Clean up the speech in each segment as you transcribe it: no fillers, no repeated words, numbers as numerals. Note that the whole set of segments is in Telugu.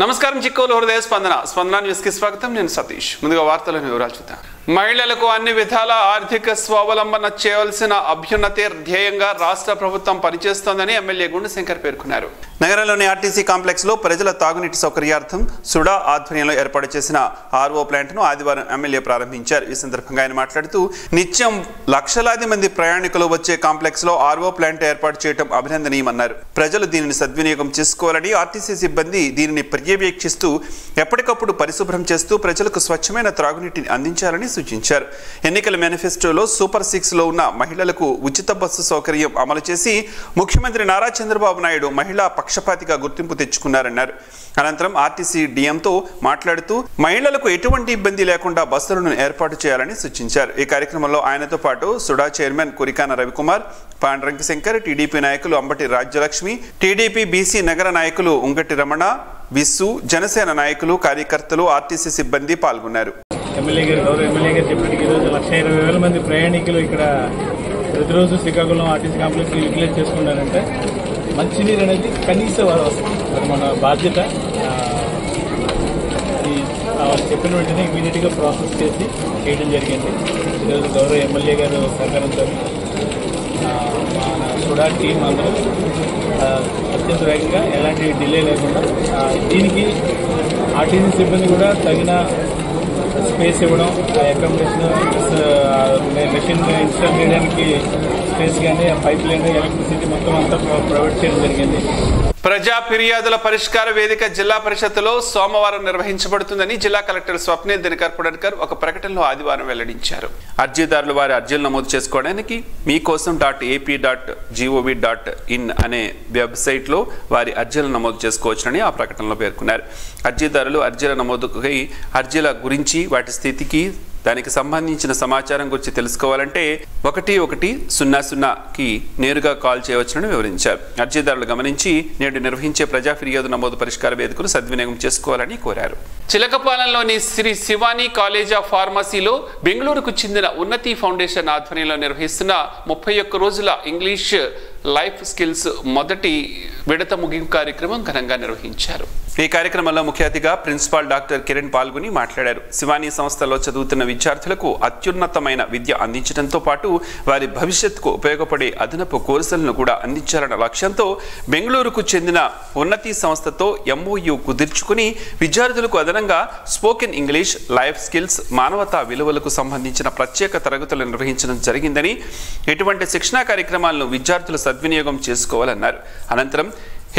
నమస్కారం చిక్కోలు హృదయ స్పందన న్యూస్ కి స్వాగతం. నేను సతీష్. ముందుగా వార్తలను వివరాలు చూద్దాం. మహిళలకు అన్ని విధాల ఆర్థిక స్వావలంబన చేయవలసిన అభ్యున్నతే ధ్యేయంగా రాష్ట్ర ప్రభుత్వం పనిచేస్తోందని ఎమ్మెల్యే గుండశంకర్ పేర్కొన్నారు. నగరంలోని ఆర్టీసీ కాంప్లెక్స్ లో ప్రజల తాగునీటి సౌకర్యార్థం సుడా ఆధ్వర్యంలో ఏర్పాటు చేసిన ఆర్ఓ ప్లాంట్ ను ఆదివారం ఎమ్మెల్యే ప్రారంభించారు. ఈ సందర్భంగా ఆయన మాట్లాడుతూ నిత్యం లక్షలాది మంది ప్రయాణికులు వచ్చే కాంప్లెక్స్ లో ఆర్ఓ ప్లాంట్ ఏర్పాటు చేయడం అభినందనీయమన్నారు. ప్రజలు దీనిని సద్వినియోగం చేసుకోవాలని, ఆర్టీసీ సిబ్బంది దీనిని పర్యవేక్షిస్తూ ఎప్పటికప్పుడు పరిశుభ్రం చేస్తూ ప్రజలకు స్వచ్ఛమైన త్రాగునీటిని అందించాలని సూచించారు. ఎన్నికల మేనిఫెస్టోలో సూపర్ 6 లో ఉన్న మహిళలకు ఉచిత బస్సు సౌకర్యం అమలు చేసి ముఖ్యమంత్రి నారా చంద్రబాబు నాయుడు మహిళా పక్షపాతిగా గుర్తింపు తెచ్చుకున్నారన్నారు. అనంతరం ఆర్టీసీ డిఎంతో మాట్లాడుతూ మహిళలకు ఎటువంటి ఇబ్బంది లేకుండా బస్సులను ఏర్పాటు చేయాలని సూచించారు. ఈ కార్యక్రమంలో ఆయనతో పాటు సుడా చైర్మన్ కురికాన రవికుమార్, పాండ్రంకి శంకర్, టీడీపీ నాయకులు అంబటి రాజ్యలక్ష్మి, టీడీపీ బీసీ నగర నాయకులు ఉంగటి రమణ, విస్సు, జనసేన నాయకులు, కార్యకర్తలు, ఆర్టీసీ సిబ్బంది పాల్గొన్నారు. గౌరవ ఎమ్మెల్యే గారు చెప్పినట్టు ఈరోజు 120,000 మంది ప్రయాణికులు ఇక్కడ ప్రతిరోజు శ్రీకాకుళం ఆర్టీసీ కాంప్లెక్స్ యూటిలైజ్ చేసుకున్నారంటే మంచినీరు అనేది కనీస అవసరం, అది మన బాధ్యత. అది చెప్పిన వెంటనే ఇమీడియట్ గా ప్రాసెస్ చేసి చేయడం జరిగింది. ఈరోజు గౌరవ ఎమ్మెల్యే గారు సహకారంతో మన సుడా టీం అందరూ అత్యంత వేగంగా ఎలాంటి డిలే లేకుండా దీనికి ఆర్టీసీ సిబ్బంది కూడా తగిన స్పేస్ ఇవ్వడం, అకామిడేషన్, మెషిన్ ఇన్స్టాల్ చేయడానికి స్పేస్ కానీ, పైప్ లైన్, ఎలక్ట్రిసిటీ మొత్తం అంతా ప్రొవైడ్ చేయడం జరిగింది. ప్రజా ఫిర్యాదుల పరిష్కార వేదిక జిల్లా పరిషత్తులో సోమవారం నిర్వహించబడుతుందని జిల్లా కలెక్టర్ స్వప్నిల్ దినకర్ పుడర్కర్ ఒక ప్రకటనలో ఆదివారం వెల్లడించారు. అర్జీదారులు వారి అర్జీలు నమోదు చేసుకోవడానికి మీకోసం.ap.gov.in అనే వెబ్సైట్లో వారి అర్జీలను నమోదు చేసుకోవచ్చునని ఆ ప్రకటనలో పేర్కొన్నారు. అర్జీదారులు అర్జీల నమోదుకై అర్జీల గురించి, వాటి స్థితికి, దానికి సంబంధించిన సమాచారం గురించి తెలుసుకోవాలంటే 1100కి నేరుగా కాల్ చేయవచ్చునని వివరించారు. అర్జీదారులు గమనించి నేడు నిర్వహించే ప్రజా ఫిర్యాదు నమోదు పరిష్కార వేదికను సద్వినియోగం చేసుకోవాలని కోరారు. చిలకపాలెంలోని శ్రీ శివాని కాలేజ్ ఆఫ్ ఫార్మసీలో బెంగళూరుకు చెందిన ఉన్నతి ఫౌండేషన్ ఆధ్వర్యంలో నిర్వహిస్తున్న 31 రోజుల ఇంగ్లీష్ లైఫ్ స్కిల్స్ మొదటి విడత ముగింపు కార్యక్రమం ఘనంగా నిర్వహించారు. ఈ కార్యక్రమంలో ముఖ్య అతిథిగా ప్రిన్సిపాల్ డాక్టర్ కిరణ్ పాల్గొని మాట్లాడారు. శివాని సంస్థలో చదువుతున్న విద్యార్థులకు అత్యున్నతమైన విద్య అందించడంతో పాటు వారి భవిష్యత్తుకు ఉపయోగపడే అదనపు కోర్సులను కూడా అందించాలన్న లక్ష్యంతో బెంగళూరుకు చెందిన ఉన్నతి సంస్థతో MOU కుదుర్చుకుని విద్యార్థులకు అదనంగా స్పోకెన్ ఇంగ్లీష్, లైఫ్ స్కిల్స్, మానవతా విలువలకు సంబంధించిన ప్రత్యేక తరగతులు నిర్వహించడం జరిగిందని, ఇటువంటి శిక్షణా కార్యక్రమాలను విద్యార్థులు సద్వినియోగం చేసుకోవాలన్నారు. అనంతరం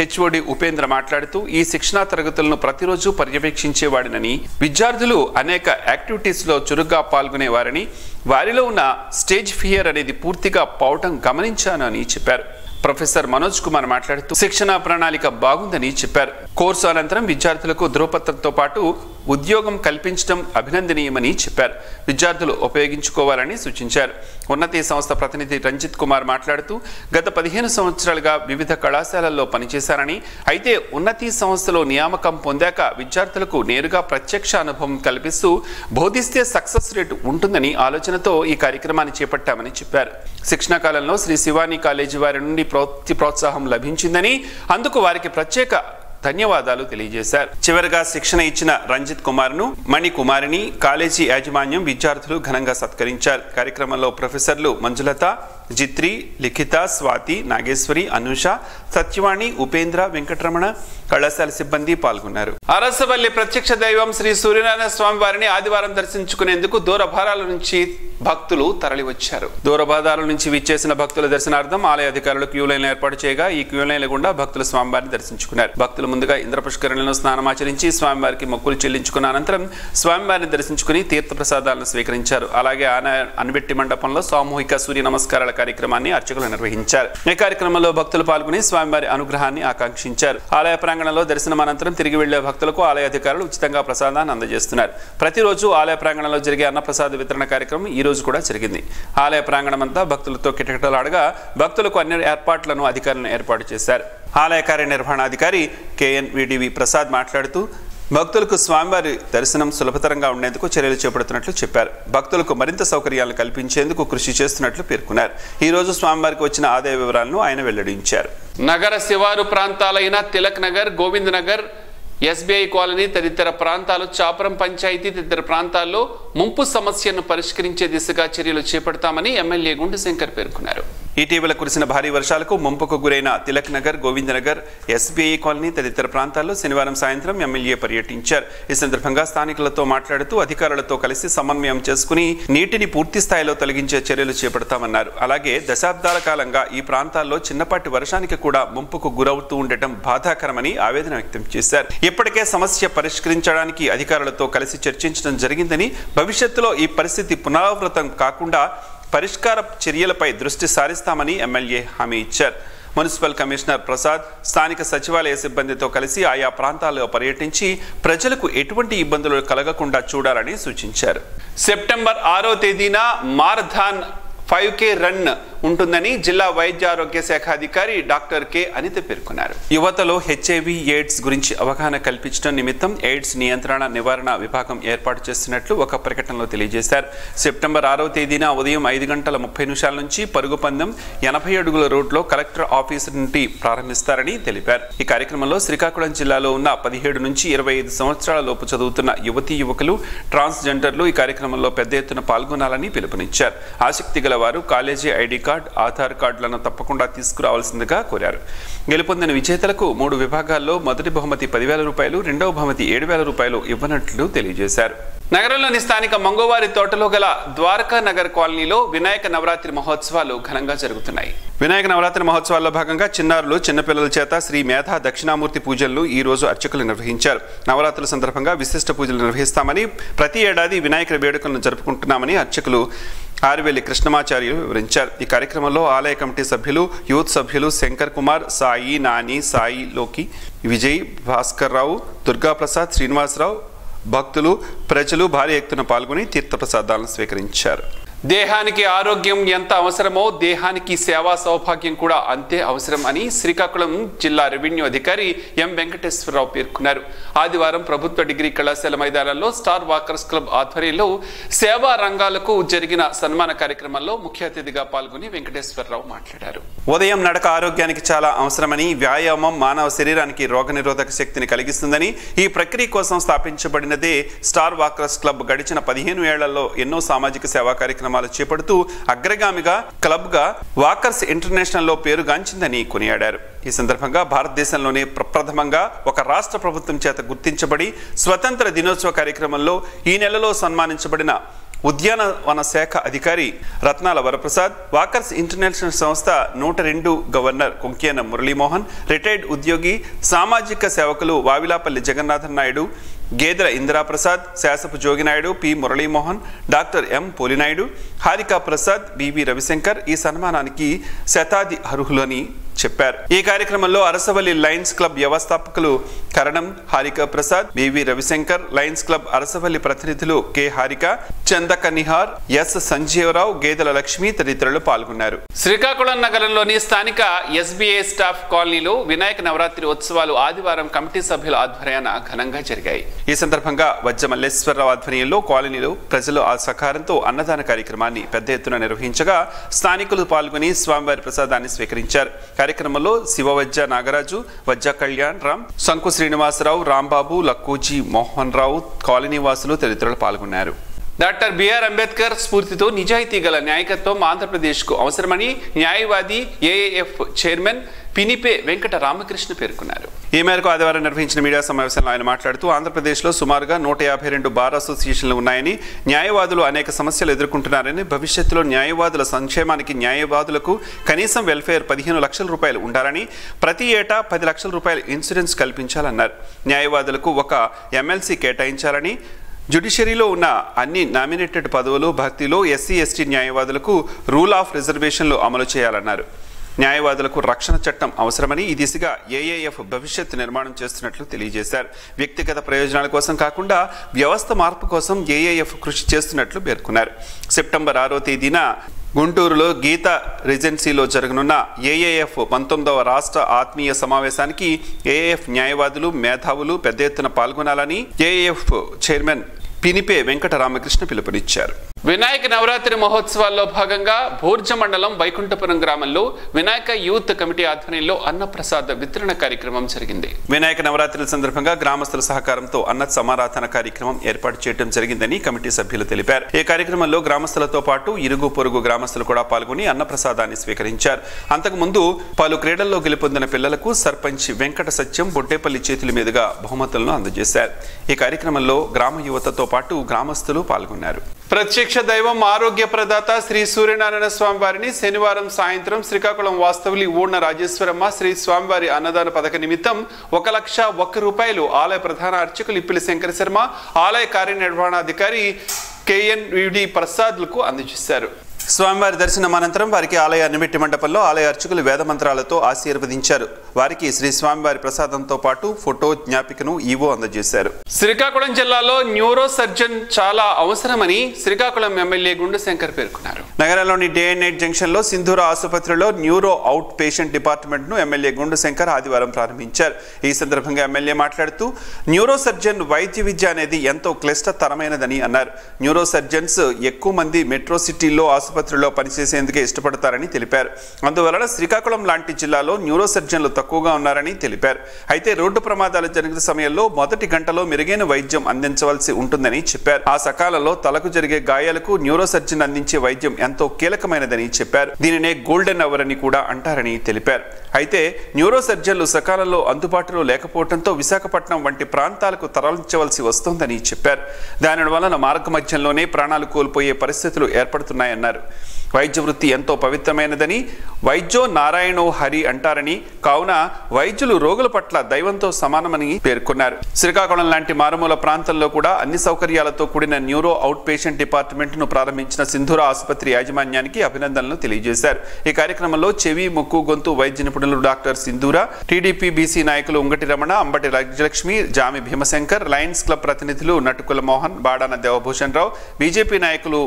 HOD ఉపేంద్ర మాట్లాడుతూ ఈ శిక్షణా తరగతులను ప్రతిరోజు పర్యవేక్షించేవాడినని, విద్యార్థులు అనేక యాక్టివిటీస్లో చురుగ్గా పాల్గొనేవారని, వారిలో ఉన్న స్టేజ్ ఫియర్ అనేది పూర్తిగా పోవటం గమనించానని చెప్పారు. ప్రొఫెసర్ మనోజ్ కుమార్ మాట్లాడుతూ శిక్షణ ప్రణాళిక బాగుందని చెప్పారు. కోర్సు అనంతరం విద్యార్థులకు ధృవపత్రంతో పాటు ఉద్యోగం కల్పించడం అభినందనీయమని చెప్పారు. విద్యార్థులు ఉపయోగించుకోవాలని సూచించారు. ఉన్నతి సంస్థ ప్రతినిధి రంజిత్ కుమార్ మాట్లాడుతూ గత 15 సంవత్సరాలుగా వివిధ కళాశాలల్లో పనిచేశారని, అయితే ఉన్నతి సంస్థలో నియామకం పొందాక విద్యార్థులకు నేరుగా ప్రత్యక్ష అనుభవం కల్పిస్తూ బోధిస్తే సక్సెస్ రేటు ఉంటుందని ఆలోచనతో ఈ కార్యక్రమాన్ని చేపట్టామని చెప్పారు. శిక్షణ కాలంలో శ్రీ శివాని కాలేజీ వారి నుండి ప్రోత్సాహం లభించిందని, అందుకు వారికి ప్రత్యేక ధన్యవాదాలు తెలియజేశారు. చివరిగా శిక్షణ ఇచ్చిన రంజిత్ కుమార్ను, మణికుమారిని కాలేజీ యాజమాన్యం, విద్యార్థులు ఘనంగా సత్కరించారు. కార్యక్రమంలో ప్రొఫెసర్లు మంజులత, జిత్రి, లిఖిత, స్వాతి, నాగేశ్వరి, అనుష, సత్యవాణి, ఉపేంద్ర, వెంకటరమణ, కళాశాల సిబ్బంది పాల్గొన్నారు. అరసవల్లి ప్రత్యక్ష దైవం శ్రీ సూర్యనారాయణ స్వామి వారిని ఆదివారం దర్శించుకునేందుకు దూరభారాల నుంచి భక్తులు తరలివచ్చారు. దూరభారాల నుంచి విచ్చేసిన భక్తుల దర్శనార్థం ఆలయ అధికారులు క్యూ లైన్ ఏర్పాటు చేయగా ఈ క్యూ లైన్ల గుండా భక్తులు స్వామివారిని దర్శించుకున్నారు. భక్తులు ముందుగా ఇంద్రపుష్కరణలో స్నానమాచరించి స్వామివారికి మొక్కులు చెల్లించుకున్న అనంతరం స్వామివారిని దర్శించుకుని తీర్థ ప్రసాదాలను స్వీకరించారు. అలాగే అనబెట్టి మండపంలో సామూహిక సూర్య నమస్కారాల కార్యక్రమాన్ని అర్చకులు నిర్వహించారు. ఈ కార్యక్రమంలో భక్తులు పాల్గొని స్వామివారి అనుగ్రహాన్ని ఆకాంక్షించారు. ఆలయ ప్రాంగణంలో దర్శనం అనంతరం తిరిగి వెళ్లే భక్తులకు ఆలయ అధికారులు ఉచితంగా ప్రసాదాన్ని అందజేస్తున్నారు. ప్రతిరోజు ఆలయ ప్రాంగణంలో జరిగే అన్నప్రసాద వితరణ కార్యక్రమం ఈ రోజు కూడా జరిగింది. ఆలయ ప్రాంగణం అంతా భక్తులతో కిటకిటలాడగా భక్తులకు అన్ని ఏర్పాట్లను అధికారులను ఏర్పాటు చేశారు. ఆలయ కార్యనిర్వహణాధికారి KNVDV ప్రసాద్ మాట్లాడుతూ భక్తులకు స్వామివారి దర్శనం సులభతరంగా ఉండేందుకు చర్యలు చేపడుతున్నట్లు చెప్పారు. భక్తులకు మరింత సౌకర్యాలను కల్పించేందుకు కృషి చేస్తున్నట్లు పేర్కొన్నారు. ఈ రోజు స్వామివారికి వచ్చిన ఆదాయ వివరాలను ఆయన వెల్లడించారు. నగర శివారు ప్రాంతాలైన తిలక్ నగర్, గోవింద్ నగర్, ఎస్బీఐ కాలనీ తదితర ప్రాంతాలు చాపరం పంచాయతీ తదితర ప్రాంతాల్లో ముంపు సమస్యను పరిష్కరించే దిశగా చర్యలు చేపడతామని ఎమ్మెల్యే గుండుశంకర్ పేర్కొన్నారు. ఇటీవల కురిసిన భారీ వర్షాలకు ముంపుకు గురైన తిలక్ నగర్, గోవిందనగర్, ఎస్బీఐ కాలనీ తదితర ప్రాంతాల్లో శనివారం సాయంత్రం ఎమ్మెల్యే పర్యటించారు. ఈ సందర్భంగా స్థానికులతో మాట్లాడుతూ అధికారులతో కలిసి సమన్వయం చేసుకుని నీటిని పూర్తి స్థాయిలో తొలగించే చర్యలు చేపడతామన్నారు. అలాగే దశాబ్దాల కాలంగా ఈ ప్రాంతాల్లో చిన్నపాటి వర్షానికి కూడా ముంపుకు గురవుతూ ఉండటం బాధాకరమని ఆవేదన వ్యక్తం చేశారు. ఇప్పటికే సమస్య పరిష్కరించడానికి అధికారులతో కలిసి చర్చించడం జరిగిందని, భవిష్యత్తులో ఈ పరిస్థితి పునరావృతం కాకుండా పరిష్కార చర్యలపై దృష్టి సారిస్తామని ఎమ్మెల్యే హామీ ఇచ్చారు. మున్సిపల్ కమిషనర్ ప్రసాద్ స్థానిక సచివాలయ సిబ్బందితో కలిసి ఆయా ప్రాంతాల్లో పర్యటించి ప్రజలకు ఎటువంటి ఇబ్బందులు కలగకుండా చూడాలని సూచించారు. సెప్టెంబర్ 6వ తేదీన మారథాన్ 5K రన్ ఉంటుందని జిల్లా వైద్య ఆరోగ్య శాఖ అధికారి డాక్టర్ కె అనిత పేర్కొన్నారు. యువతలో HIV ఎయిడ్స్ గురించి అవగాహన కల్పించడం నిమిత్తం ఎయిడ్స్ నియంత్రణ నివారణ విభాగం ఏర్పాటు చేస్తున్నట్లు ఒక ప్రకటనలో తెలియజేశారు. సెప్టెంబర్ 6వ తేదీన ఉదయం 5:30 నుంచి పరుగు పందెం 80 అడుగుల రోడ్లో కలెక్టర్ ఆఫీస్ నుండి ప్రారంభిస్తారని తెలిపారు. ఈ కార్యక్రమంలో శ్రీకాకుళం జిల్లాలో ఉన్న 17 నుంచి 25 సంవత్సరాల లోపు చదువుతున్న యువతీ యువకులు, ట్రాన్స్జెండర్లు ఈ కార్యక్రమంలో పెద్ద ఎత్తున పాల్గొనాలని పిలుపునిచ్చారు. ఆసక్తి గల వారు కాలేజీ ఐడి కార్డ్, ఆధార్ కార్డులను తప్పకుండా తీసుకురావాల్సిందిగా కోరారు. గెలుపొందిన విజేతలకు 3 విభాగాల్లో మొదటి బహుమతి 10,000 రూపాయలు, రెండవ బహుమతి 7,000 రూపాయలు ఇవ్వనట్లు తెలియజేశారు. నగరంలోని స్థానిక మంగోవారి తోటలో గల ద్వారకా నగర్ కాలనీలో వినాయక నవరాత్రి మహోత్సవాలు ఘనంగా జరుగుతున్నాయి. వినాయక నవరాత్రి మహోత్సవాల్లో భాగంగా చిన్నారులు, చిన్నపిల్లల చేత శ్రీ మేధా దక్షిణామూర్తి పూజలను ఈ రోజు అర్చకులు నిర్వహించారు. నవరాత్రుల సందర్భంగా విశిష్ట పూజలు నిర్వహిస్తామని, ప్రతి ఏడాది వినాయక వేడుకలను జరుపుకుంటున్నామని అర్చకులు ఆర్వేలి కృష్ణమాచార్యులు వివరించారు. ఈ కార్యక్రమంలో ఆలయ కమిటీ సభ్యులు, యూత్ సభ్యులు శంకర్ కుమార్, సాయి, నాని, సాయి లోకి, విజయ్, భాస్కర్ రావు, దుర్గాప్రసాద్, శ్రీనివాసరావు, భక్తులు, ప్రజలు భారీ ఎత్తున పాల్గొని తీర్థప్రసాదాలను స్వీకరించారు. దేహానికి ఆరోగ్యం ఎంత అవసరమో దేహానికి సేవా సౌభాగ్యం కూడా అంతే అవసరం అని శ్రీకాకుళం జిల్లా రెవెన్యూ అధికారి ఎం వెంకటేశ్వరరావు పేర్కొన్నారు. ఆదివారం ప్రభుత్వ డిగ్రీ కళాశాల మైదానంలో స్టార్ వాకర్స్ క్లబ్ ఆధ్వర్యంలో సేవా రంగాలకు జరిగిన సన్మాన కార్యక్రమంలో ముఖ్య అతిథిగా పాల్గొని వెంకటేశ్వరరావు మాట్లాడారు. ఉదయం నడక ఆరోగ్యానికి చాలా అవసరమని, వ్యాయామం మానవ శరీరానికి రోగనిరోధక శక్తిని కలిగిస్తుందని, ఈ ప్రక్రియ కోసం స్థాపించబడినదే స్టార్ వాకర్స్ క్లబ్ గడిచిన 15 ఏళ్లలో ఎన్నో సామాజిక సేవా కార్యక్రమాలు చేపడుతూ అగ్రగామిగా క్లబ్ గా వాకర్స్ ఇంటర్నేషనల్ లో పేరుగాంచిందని కొనియాడారు. ఈ సందర్భంగా భారతదేశంలోనే ప్రప్రథమంగా ఒక రాష్ట్ర ప్రభుత్వం చేత గుర్తించబడి స్వతంత్ర దినోత్సవ కార్యక్రమంలో ఈ నెలలో సన్మానించబడిన ఉద్యానవన శాఖ అధికారి రత్నాల వరప్రసాద్, వాకర్స్ ఇంటర్నేషనల్ సంస్థ 102 గవర్నర్ కొంకేన మురళీమోహన్, రిటైర్డ్ ఉద్యోగి సామాజిక సేవకులు Vavilapalli Jagannathan Naidu, Gedela Indiraprasad, Sasapu Joginaidu, P Muralimohan, doctor M Polinaidu, Harika Prasad, BV Ravishankar ఈ సన్మానానికి శతాది అర్హులని చెప్పారు. ఈ కార్యక్రమంలో అరసవల్లి లయన్స్ క్లబ్ వ్యవస్థాపకులు Karanam, Harika Prasad, BV Ravishankar, Lions Club Arasavalli ప్రతినిధులు కె హారిక, చందక నిహార్, ఎస్ సంజీవరావు, గేదెల లక్ష్మి తదితరులు పాల్గొన్నారు. శ్రీకాకుళం నగరంలోని స్థానిక ఎస్బీఐ స్టాఫ్ కాలనీలో వినాయక నవరాత్రి ఉత్సవాలు ఆదివారం కమిటీ సభ్యుల ఆధ్వర్యాన ఘనంగా జరిగాయి. ఈ సందర్భంగా వజ్జ మల్లేశ్వరరావు ఆధ్వర్యంలో కాలనీలో ప్రజలు ఆ సహకారంతో అన్నదాన కార్యక్రమాన్ని పెద్ద ఎత్తున నిర్వహించగా స్థానికులు పాల్గొని స్వామివారి ప్రసాదాన్ని స్వీకరించారు. కార్యక్రమంలో శివవజ్జ నాగరాజు, వజ్జ కళ్యాణ్ రామ్, శంకు శ్రీనివాసరావు, రాంబాబు, లక్కూజీ మోహన్ రావు, కాలనీ వాసులు తదితరులు పాల్గొన్నారు. డాక్టర్ బిఆర్ అంబేద్కర్ స్ఫూర్తితో నిజాయితీ గల నాయకత్వం ఆంధ్రప్రదేశ్కు అవసరమని న్యాయవాది ఏఏఎఫ్ చైర్మన్ పినిపే వెంకట రామకృష్ణ పేర్కొన్నారు. ఈ మేరకు ఆదివారం నిర్వహించిన మీడియా సమావేశంలో ఆయన మాట్లాడుతూ ఆంధ్రప్రదేశ్లో సుమారుగా 152 బార్ అసోసియేషన్లు ఉన్నాయని, న్యాయవాదులు అనేక సమస్యలు ఎదుర్కొంటున్నారని, భవిష్యత్తులో న్యాయవాదుల సంక్షేమానికి న్యాయవాదులకు కనీసం వెల్ఫేర్ 15 లక్షల రూపాయలు ఉండాలని, ప్రతి ఏటా 10 లక్షల రూపాయల ఇన్సూరెన్స్ కల్పించాలన్నారు. న్యాయవాదులకు ఒక ఎమ్మెల్సీ కేటాయించాలని, జ్యుడిషియరీలో ఉన్న అన్ని నామినేటెడ్ పదవులు భర్తీలో ఎస్సీ ఎస్టీ న్యాయవాదులకు రూల్ ఆఫ్ రిజర్వేషన్లు అమలు చేయాలన్నారు. న్యాయవాదులకు రక్షణ చట్టం అవసరమని, ఈ దిశగా ఏఏఎఫ్ భవిష్యత్తు నిర్మాణం చేస్తున్నట్లు తెలియజేశారు. వ్యక్తిగత ప్రయోజనాల కోసం కాకుండా వ్యవస్థ మార్పు కోసం ఏఏఎఫ్ కృషి చేస్తున్నట్లు పేర్కొన్నారు. సెప్టెంబర్ 6వ తేదీన గుంటూరులో గీతా రెజెన్సీలో జరగనున్న ఏఏఎఫ్ 19వ రాష్ట్ర ఆత్మీయ సమావేశానికి ఏఏఎఫ్ న్యాయవాదులు, మేధావులు పెద్ద ఎత్తున పాల్గొనాలని ఏఏఎఫ్ చైర్మన్ పినిపే వెంకట రామకృష్ణ పిలుపునిచ్చారు. వినాయక నవరాత్రి మహోత్సవాల్లో భాగంగా భోర్జ మండలం వైకుంఠపురం గ్రామంలో వినాయక యూత్ కమిటీ ఆధ్వర్యంలో అన్నప్రసాద వితరణ కార్యక్రమం జరిగింది. వినాయక నవరాత్రుల సందర్భంగా గ్రామస్తుల సహకారంతో అన్న సమారాధన కార్యక్రమం ఏర్పాటు చేయడం జరిగిందని కమిటీ సభ్యులు తెలిపారు. ఈ కార్యక్రమంలో గ్రామస్తులతో పాటు ఇరుగు పొరుగు గ్రామస్తులు కూడా పాల్గొని అన్నప్రసాదాన్ని స్వీకరించారు. అంతకుముందు పలు క్రీడల్లో గెలుపొందిన పిల్లలకు సర్పంచ్ వెంకట సత్యం బొట్టేపల్లి చేతుల మీదుగా బహుమతులను అందజేశారు. ఈ కార్యక్రమంలో గ్రామ యువతతో పాటు గ్రామస్తులు పాల్గొన్నారు. ప్రత్యక్ష దైవం ఆరోగ్య ప్రదాత శ్రీ సూర్యనారాయణ స్వామి వారిని శనివారం సాయంత్రం శ్రీకాకుళం వాస్తవులి ఊర్ణ రాజేశ్వరమ్మ శ్రీ స్వామివారి అన్నదాన పథక నిమిత్తం 1,01,000 రూపాయలు ఆలయ ప్రధాన అర్చకులు ఇప్పిలి శంకర శర్మ, ఆలయ కార్యనిర్వహణాధికారి KNVD ప్రసాద్లకు అందజేశారు. స్వామివారి దర్శనం అనంతరం వారికి ఆలయ అన్నమిట్టి మండపంలో ఆలయ అర్చకులు వేద మంత్రాలతో ఆశీర్వదించారు. వారికి శ్రీ స్వామివారి ప్రసాదంతో పాటు ఫోటో జ్ఞాపికను ఈవో అందజేశారు. శ్రీకాకుళం జిల్లాలో న్యూరో సర్జన్ చాలా అవసరమని శ్రీకాకుళం ఎమ్మెల్యే గుండు శంకర్ పేర్కొన్నారు. నగరంలోని డే అండ్ నైట్ జంక్షన్ లో సింధూర ఆసుపత్రిలో న్యూరో అవుట్ పేషెంట్ డిపార్ట్మెంట్ ను ఎమ్మెల్యే గుండు శంకర్ ఆదివారం ప్రారంభించారు. ఈ సందర్భంగా ఎమ్మెల్యే మాట్లాడుతూ న్యూరో సర్జన్ వైద్య విద్య అనేది ఎంతో క్లిష్టతరమైనదని అన్నారు. న్యూరో సర్జన్స్ ఎక్కువ మంది మెట్రో సిటీల్లో ఆసుపత్రిలో పనిచేసేందుకే ఇష్టపడతారని తెలిపారు. అందువలన శ్రీకాకుళం లాంటి జిల్లాలో న్యూరో సర్జన్లు తక్కువగా ఉన్నారని తెలిపారు. అయితే రోడ్డు ప్రమాదాలు జరిగిన సమయంలో మొదటి గంటలో మెరుగైన వైద్యం అందించవలసి ఉంటుందని చెప్పారు. ఆ సకాలంలో తలకు జరిగే గాయాలకు న్యూరో సర్జన్ అందించే వైద్యం ఎంతో కీలకమైనదని చెప్పారు. దీనినే గోల్డెన్ అవర్ అని కూడా అంటారని తెలిపారు. అయితే న్యూరో సర్జన్లు సకాలంలో అందుబాటులో లేకపోవడంతో విశాఖపట్నం వంటి ప్రాంతాలకు తరలించవలసి వస్తోందని చెప్పారు. దాని వలన మార్గ మధ్యంలోనే ప్రాణాలు కోల్పోయే పరిస్థితులు ఏర్పడుతున్నాయన్నారు. వైద్య వృత్తి ఎంతో పవిత్రమైనదని, వైద్యో నారాయణో హరి అంటారని, కావున వైద్యులు రోగుల పట్ల దైవంతో సమానమని పేర్కొన్నారు. శ్రీకాకుళం లాంటి మారుమూల ప్రాంతంలో కూడా అన్ని సౌకర్యాలతో కూడిన న్యూరో అవుట్ పేషెంట్ డిపార్ట్మెంట్ ను ప్రారంభించిన సింధూర ఆసుపత్రి యాజమాన్యానికి అభినందనలు తెలియజేశారు. ఈ కార్యక్రమంలో చెవి, ముక్కు, గొంతు వైద్య నిపుణులు డాక్టర్ సింధూర, టీడీపీ బీసీ నాయకులు ఉంగటి రమణ, అంబటి రాజ్యలక్ష్మి, జామి భీమశంకర్, లయన్స్ క్లబ్ ప్రతినిధులు నటుకుల మోహన్, బాడాన దేవభూషణ్ రావు, బీజేపీ నాయకులు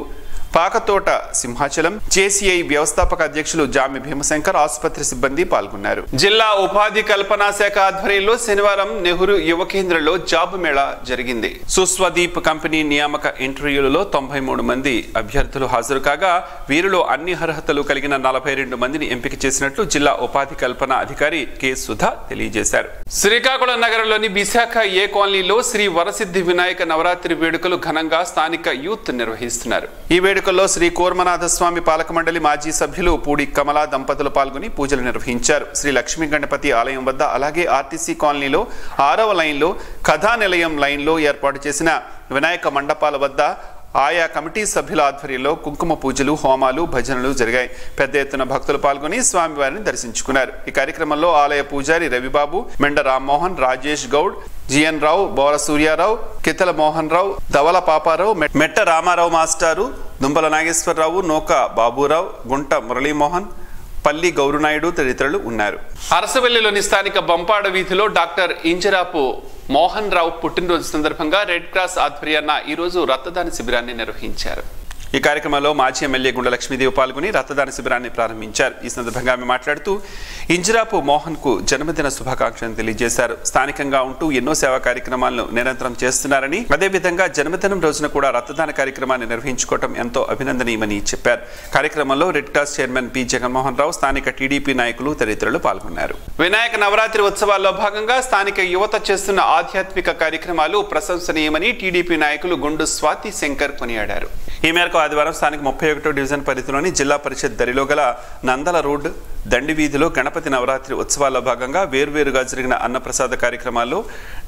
పాకతోట సింహాచలం, జేసీఐ వ్యవస్థాపక అధ్యక్షులు జామి భీమశంకర్, ఆసుపత్రి సిబ్బంది పాల్గొన్నారు. జిల్లా ఉపాధి కల్పనా శాఖ ఆధ్వర్యంలో శనివారం నెహ్రూ యువ కేంద్రంలో జాబ్ మేళా జరిగింది. సుస్వదీప్ కంపెనీ నియామక ఇంటర్వ్యూలలో 93 మంది అభ్యర్థులు హాజరు కాగా వీరిలో అన్ని అర్హతలు కలిగిన 42 మందిని ఎంపిక చేసినట్లు జిల్లా ఉపాధి కల్పన అధికారి కె సుధా తెలియజేశారు. శ్రీకాకుళం నగరంలోని విశాఖ ఏ కాలనీలో శ్రీ వరసిద్ధి వినాయక నవరాత్రి వేడుకలు ఘనంగా స్థానిక యూత్ నిర్వహిస్తున్నారు. ఈ వేడుకల్లో శ్రీ కోర్మనాథ స్వామి పాలక మండలి మాజీ సభ్యులు పూడి కమలా దంపతులు పాల్గొని పూజలు నిర్వహించారు. శ్రీ లక్ష్మీ గణపతి ఆలయం వద్ద, అలాగే ఆర్టీసీ కాలనీలో 6వ లైన్లో, కథా నిలయం లైన్లో ఏర్పాటు చేసిన వినాయక మండపాల వద్ద ఆయా కమిటీ సభ్యుల ఆధ్వర్యంలో కుంకుమ పూజలు, హోమాలు, భజనలు జరిగాయి. పెద్ద ఎత్తున భక్తులు పాల్గొని స్వామివారిని దర్శించుకున్నారు. ఈ కార్యక్రమంలో ఆలయ పూజారి రవిబాబు, మెండ రామ్మోహన్, రాజేష్ గౌడ్, జిఎన్ రావు, బోర సూర్యారావు, కితల మోహన్ రావు, ధవల పాపారావు, మెట్ట రామారావు మాస్టారు, దుంపల నాగేశ్వరరావు, నోక బాబురావు, గుంట మురళీమోహన్, పల్లి గౌరునాయుడు తదితరులు ఉన్నారు. అరసవెల్లిలోని స్థానిక బంపాడ వీధిలో డాక్టర్ ఇంజరాపు మోహన్ రావు పుట్టినరోజు సందర్భంగా రెడ్ క్రాస్ ఆధ్వర్యాన ఈరోజు రక్తదాన శిబిరాన్ని నిర్వహించారు. ఈ కార్యక్రమంలో మాజీ ఎమ్మెల్యే గుండ లక్ష్మీదేవి పాల్గొని రక్తదాన శిబిరాన్ని ప్రారంభించారు. ఈ సందర్భంగా ఆమె మాట్లాడుతూ ఇంజరాపు మోహన్ కు జన్మదిన శుభాకాంక్షలు తెలియజేశారు. స్థానికంగా ఉంటూ ఎన్నో సేవా కార్యక్రమాలను నిరంతరం చేస్తున్నారని, అదేవిధంగా జన్మదినం రోజున కూడా రక్తదాన కార్యక్రమాన్ని నిర్వహించుకోవడం ఎంతో అభినందనీయమని చెప్పారు. కార్యక్రమంలో Red Cross chairman P Jaganmohan Rao, స్థానిక టీడీపీ నాయకులు తదితరులు పాల్గొన్నారు. వినాయక నవరాత్రి ఉత్సవాల్లో భాగంగా స్థానిక యువత చేస్తున్న ఆధ్యాత్మిక కార్యక్రమాలు ప్రశంసనీయమని టీడీపీ నాయకులు గుండు స్వాతి శంకర్ కొనియాడారు. ఈ మేరకు ఆదివారం స్థానిక 31వ డివిజన్ పరిధిలోని జిల్లా పరిషత్ దరిలో గల నందల రోడ్ దండి వీధిలో గణపతి నవరాత్రి ఉత్సవాల్లో భాగంగా వేర్వేరుగా జరిగిన అన్నప్రసాద కార్యక్రమాల్లో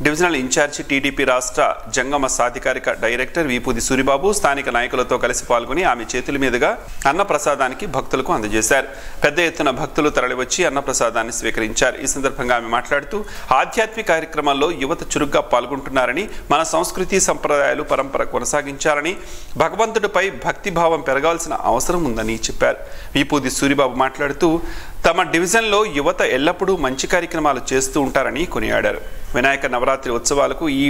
డివిజనల్ ఇన్ఛార్జి టీడీపీ రాష్ట్ర జంగమ సాధికారిక డైరెక్టర్ వీపూది సూరిబాబు స్థానిక నాయకులతో కలిసి పాల్గొని ఆమె చేతుల మీదుగా అన్నప్రసాదానికి భక్తులకు అందజేశారు. పెద్ద ఎత్తున భక్తులు తరలివచ్చి అన్నప్రసాదాన్ని స్వీకరించారు. ఈ సందర్భంగా ఆమె మాట్లాడుతూ ఆధ్యాత్మిక కార్యక్రమాల్లో యువత చురుగ్గా పాల్గొంటున్నారని, మన సంస్కృతి సంప్రదాయాలు పరంపర కొనసాగించాలని, భగవంతుడిపై భక్తిభావం పెరగాల్సిన అవసరం ఉందని చెప్పారు. వీపూది సూరిబాబు మాట్లాడుతూ తమ డివిజన్లో యువత ఎల్లప్పుడూ మంచి కార్యక్రమాలు చేస్తూ ఉంటారని కొనియాడారు. వినాయక నవరాత్రి ఉత్సవాలకు ఈ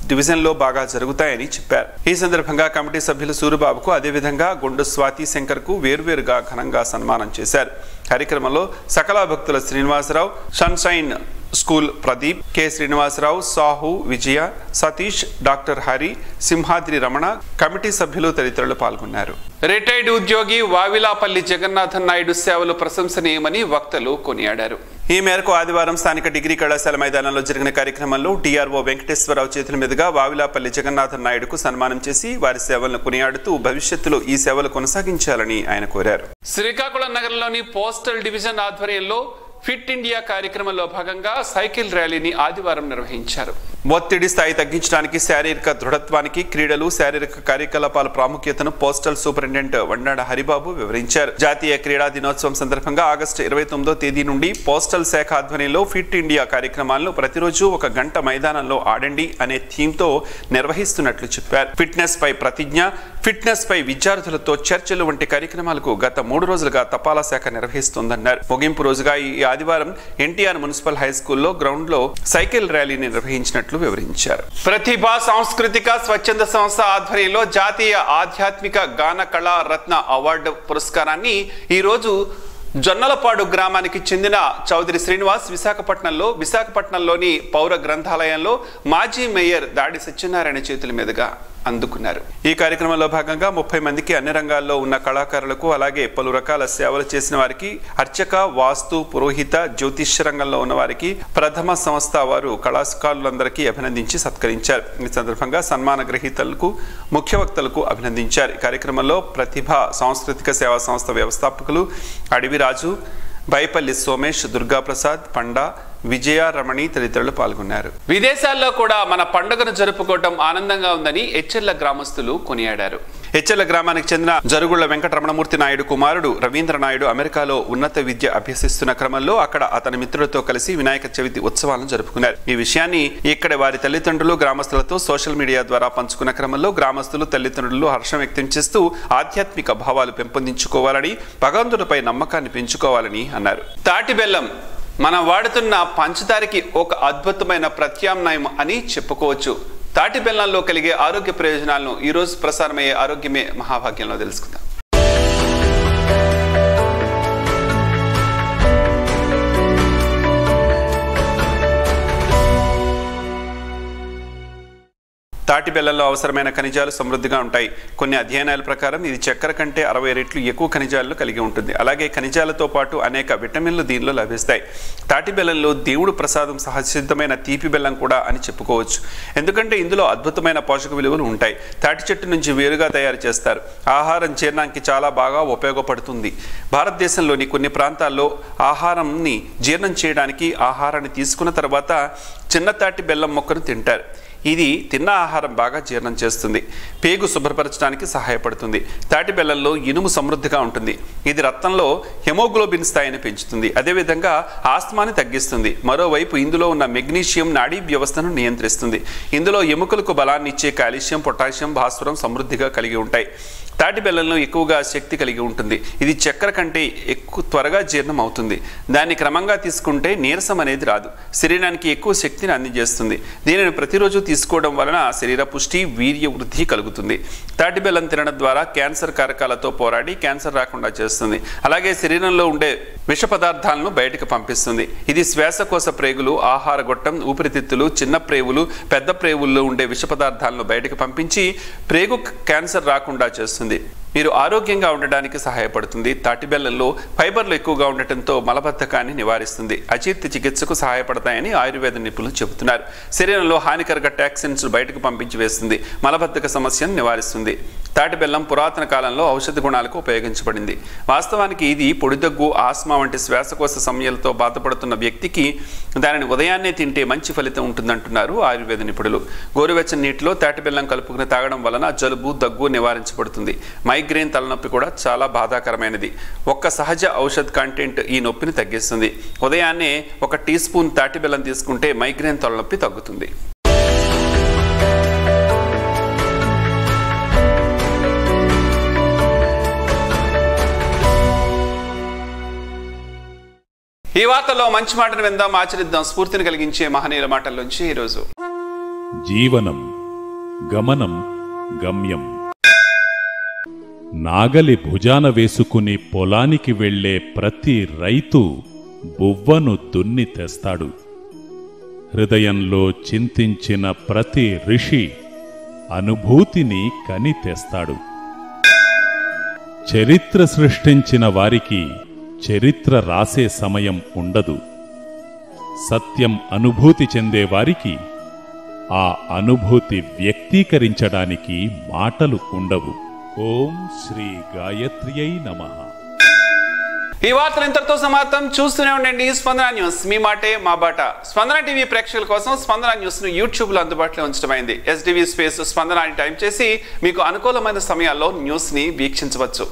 డివిజన్లో బాగా జరుగుతాయని చెప్పారు. ఈ సందర్భంగా కమిటీ సభ్యులు సూరిబాబుకు, అదేవిధంగా గుండు స్వాతి శంకర్కు వేర్వేరుగా ఘనంగా సన్మానం చేశారు. కార్యక్రమంలో సకల భక్తుల Srinivasarao, Sunshine School Pradeep, K Srinivasarao, Sahu, Vijaya, Satish, doctor Hari, Simhadri Ramana, committee సభ్యులు తదితరులు పాల్గొన్నారు. రిటైర్డ్ ఉద్యోగి వావిలాపల్లి జగన్నాథన్ నాయుడు సేవలు ప్రశంసనీయమని వక్తలు కొనియాడారు. ఈ మేరకు ఆదివారం స్థానిక డిగ్రీ కళాశాల మైదానంలో జరిగిన కార్యక్రమంలో డిఆర్ఓ వెంకటేశ్వరరావు చేతుల మీదుగా వావిలాపల్లి జగన్నాథన్ నాయుడుకు సన్మానం చేసి వారి సేవలను కొనియాడుతూ భవిష్యత్తులో ఈ సేవలు కొనసాగించాలని ఆయన కోరారు. శ్రీకాకుళం నగరంలోని పోస్టల్ డివిజన్ ఆధ్వర్యంలో ఫిట్ ఇండియా కార్యక్రమంలో భాగంగా సైకిల్ ర్యాలీని ఆదివారం నిర్వహించారు. ఒత్తిడి స్థాయి తగ్గించడానికి, శారీరక దృఢత్వానికి క్రీడలు, శారీరక కార్యకలాపాల ప్రాముఖ్యతను పోస్టల్ సూపరింటెండెంట్ వండాడ హరిబాబు వివరించారు. జాతీయ క్రీడా దినోత్సవం సందర్భంగా ఆగస్టు 29వ తేదీ నుండి పోస్టల్ శాఖ ఆధ్వర్యంలో ఫిట్ ఇండియా కార్యక్రమాలను ప్రతిరోజు 1 గంట మైదానంలో ఆడండి అనే థీమ్తో నిర్వహిస్తున్నట్లు చెప్పారు. ఫిట్నెస్ పై ప్రతిజ్ఞ, ఫిట్నెస్ పై విద్యార్థులతో చర్చలు వంటి కార్యక్రమాలకు గత 3 రోజులుగా తపాలా శాఖ నిర్వహిస్తోందన్నారు. ముగింపు రోజుగా ఈ ఆదివారం ఎన్టీఆర్ మున్సిపల్ హై స్కూల్లో గ్రౌండ్ లో సైకిల్ ర్యాలీని నిర్వహించినట్లు వివరించారు. ప్రతిభా సాంస్కృతిక స్వచ్ఛంద సంస్థ ఆధ్వర్యంలో జాతీయ ఆధ్యాత్మిక గాన కళా రత్న అవార్డు పురస్కారాన్ని ఈ రోజు జొన్నలపాడు గ్రామానికి చెందిన చౌదరి శ్రీనివాస్ విశాఖపట్నంలోని పౌర గ్రంథాలయంలో మాజీ మేయర్ దాడి సత్యనారాయణ చేతుల మీదుగా అందుకున్నారు. ఈ కార్యక్రమంలో భాగంగా 30 మందికి అన్ని రంగాల్లో ఉన్న కళాకారులకు, అలాగే పలు రకాల సేవలు చేసిన వారికి, అర్చక, వాస్తు, పురోహిత, జ్యోతిష్య రంగంలో ఉన్న వారికి ప్రథమ సంస్థ వారు కళాకారులందరికీ అభినందించి సత్కరించారు. ఈ సందర్భంగా సన్మాన గ్రహీతలకు, ముఖ్య వక్తలకు అభినందించారు. ఈ కార్యక్రమంలో ప్రతిభ సాంస్కృతిక సేవా సంస్థ వ్యవస్థాపకులు అడవిరాజు, బైపల్లి సోమేష్, దుర్గాప్రసాద్, పండా, విజయ, రమణి తదితరులు పాల్గొన్నారు. విదేశాల్లో కూడా మన పండుగను జరుపుకోవడం ఆనందంగా ఉందని ఎచ్చెర్ల గ్రామస్తులు కొనియాడారు. ఎచ్చెర్ల గ్రామానికి చెందిన జరుగుళ్ల వెంకటరమణమూర్తి నాయుడు కుమారుడు రవీంద్ర నాయుడు అమెరికాలో ఉన్నత విద్య అభ్యసిస్తున్న క్రమంలో అక్కడ అతని మిత్రులతో కలిసి వినాయక చవితి ఉత్సవాలను జరుపుకున్నారు. ఈ విషయాన్ని ఇక్కడ వారి తల్లిదండ్రులు గ్రామస్తులతో సోషల్ మీడియా ద్వారా పంచుకున్న క్రమంలో గ్రామస్తులు, తల్లిదండ్రులు హర్షం వ్యక్తం చేస్తూ ఆధ్యాత్మిక భావాలు పెంపొందించుకోవాలని, భగవంతుడిపై నమ్మకాన్ని పెంచుకోవాలని అన్నారు. తాటి బెల్లం మనం వాడుతున్న పంచదారికి ఒక అద్భుతమైన ప్రత్యామ్నాయం అని చెప్పుకోవచ్చు. తాటి బెల్లంలో కలిగే ఆరోగ్య ప్రయోజనాలను ఈ రోజు ప్రసారమయ్యే ఆరోగ్యమే మహాభాగ్యంలో తెలుసుకుందాం. తాటి బెల్లంలో అవసరమైన ఖనిజాలు సమృద్ధిగా ఉంటాయి. కొన్ని అధ్యయనాల ప్రకారం ఇది చక్కెర కంటే 60 రెట్లు ఎక్కువ ఖనిజాలను కలిగి ఉంటుంది. అలాగే ఖనిజాలతో పాటు అనేక విటమిన్లు దీనిలో లభిస్తాయి. తాటి బెల్లంలో దేవుడు ప్రసాదం సహసిద్ధమైన తీపి బెల్లం కూడా అని చెప్పుకోవచ్చు. ఎందుకంటే ఇందులో అద్భుతమైన పోషక విలువలు ఉంటాయి. తాటి చెట్టు నుంచి వేరుగా తయారు చేస్తారు. ఆహారం జీర్ణానికి చాలా బాగా ఉపయోగపడుతుంది. భారతదేశంలోని కొన్ని ప్రాంతాల్లో ఆహారాన్ని జీర్ణం చేయడానికి ఆహారాన్ని తీసుకున్న తర్వాత చిన్న తాటి బెల్లం మొక్కను తింటారు. ఇది తిన్న ఆహారం బాగా జీర్ణం చేస్తుంది. పేగు శుభ్రపరచడానికి సహాయపడుతుంది. తాటి బెల్లంలో ఇనుము సమృద్ధిగా ఉంటుంది. ఇది రక్తంలో హెమోగ్లోబిన్ స్థాయిని పెంచుతుంది. అదేవిధంగా ఆస్తమాని తగ్గిస్తుంది. మరోవైపు ఇందులో ఉన్న మెగ్నీషియం నాడీ వ్యవస్థను నియంత్రిస్తుంది. ఇందులో ఎముకలకు బలాన్ని ఇచ్చే కాల్షియం, పొటాషియం, భాస్వరం సమృద్ధిగా కలిగి ఉంటాయి. తాటి బెల్లంలో ఎక్కువగా శక్తి కలిగి ఉంటుంది. ఇది చక్కెర కంటే త్వరగా జీర్ణం అవుతుంది. దాన్ని క్రమంగా తీసుకుంటే నీరసం అనేది రాదు. శరీరానికి ఎక్కువ శక్తిని అందజేస్తుంది. దీనిని ప్రతిరోజు తీసుకోవడం వలన శరీర పుష్టి, వీర్య వృద్ధి కలుగుతుంది. తాటి బెల్లం తినడం ద్వారా క్యాన్సర్ కారకాలతో పోరాడి క్యాన్సర్ రాకుండా చేస్తుంది. అలాగే శరీరంలో ఉండే విష పదార్థాలను బయటకు పంపిస్తుంది. ఇది శ్వాసకోశ ప్రేగులు, ఆహార గొట్టం, ఊపిరితిత్తులు, చిన్న ప్రేవులు, పెద్ద ప్రేవుల్లో ఉండే విష పదార్థాలను బయటకు పంపించి ప్రేగు క్యాన్సర్ రాకుండా చేస్తుంది. మీరు ఆరోగ్యంగా ఉండడానికి సహాయపడుతుంది. తాటి బెల్లంలో ఫైబర్లు ఎక్కువగా ఉండటంతో మలబద్ధకాన్ని నివారిస్తుంది. అజీర్తి చికిత్సకు సహాయపడతాయని ఆయుర్వేద నిపుణులు చెబుతున్నారు. శరీరంలో హానికరక టాక్సిన్స్ బయటకు పంపించి వేస్తుంది. మలబద్ధక సమస్యను నివారిస్తుంది. తాటి బెల్లం పురాతన కాలంలో ఔషధ గుణాలకు ఉపయోగించబడింది. వాస్తవానికి ఇది పొడిదగ్గు, ఆస్మా వంటి శ్వాసకోశ సమస్యలతో బాధపడుతున్న వ్యక్తికి దానిని ఉదయాన్నే తింటే మంచి ఫలితం ఉంటుందంటున్నారు ఆయుర్వేద నిపుణులు. గోరువెచ్చని నీటిలో తాటి బెల్లం కలుపుకుని తాగడం వలన జలుబు, దగ్గు నివారించబడుతుంది. మైగ్రేన్, తలనొప్పి కూడా చాలా బాధాకరమైనది. ఒక్క సహజ ఔషధ కంటెంట్ ఈ నొప్పిని తగ్గిస్తుంది. ఉదయాన్నే 1 టీ స్పూన్ తాటి బెల్లం తీసుకుంటే మైగ్రేన్, తలనొప్పి తగ్గుతుంది. ఈ వార్తల్లో మంచి మాటను విందాం, ఆచరిద్దాం. స్ఫూర్తిని కలిగించే మహనీయుల మాటల్లోంచి ఈరోజు జీవనం, గమనం, గమ్యం. నాగలి భుజాన వేసుకుని పొలానికి వెళ్లే ప్రతి రైతు బువ్వను దున్ని తెస్తాడు. హృదయంలో చింతించిన ప్రతి ఋషి అనుభూతిని కని తెస్తాడు. చరిత్ర సృష్టించిన వారికి చరిత్ర రాసే సమయం ఉండదు. సత్యం అనుభూతి చెందేవారికి ఆ అనుభూతి వ్యక్తీకరించడానికి మాటలు ఉండవు. ఓం శ్రీ గాయత్ర్యై నమః. ఈ వార్తలు ఇంతటితో సమాప్తం. చూస్తూనే ఉండండి స్పందన న్యూస్, మీ మాటే మా బాట. స్పందన టీవీ ప్రేక్షకుల కోసం స్పందన న్యూస్ ను యూట్యూబ్ లో అందుబాటులో ఉంచడమైంది. SDV స్పేస్ స్పందన అని టైప్ చేసి మీకు అనుకూలమైన సమయాల్లో న్యూస్ ని వీక్షించవచ్చు.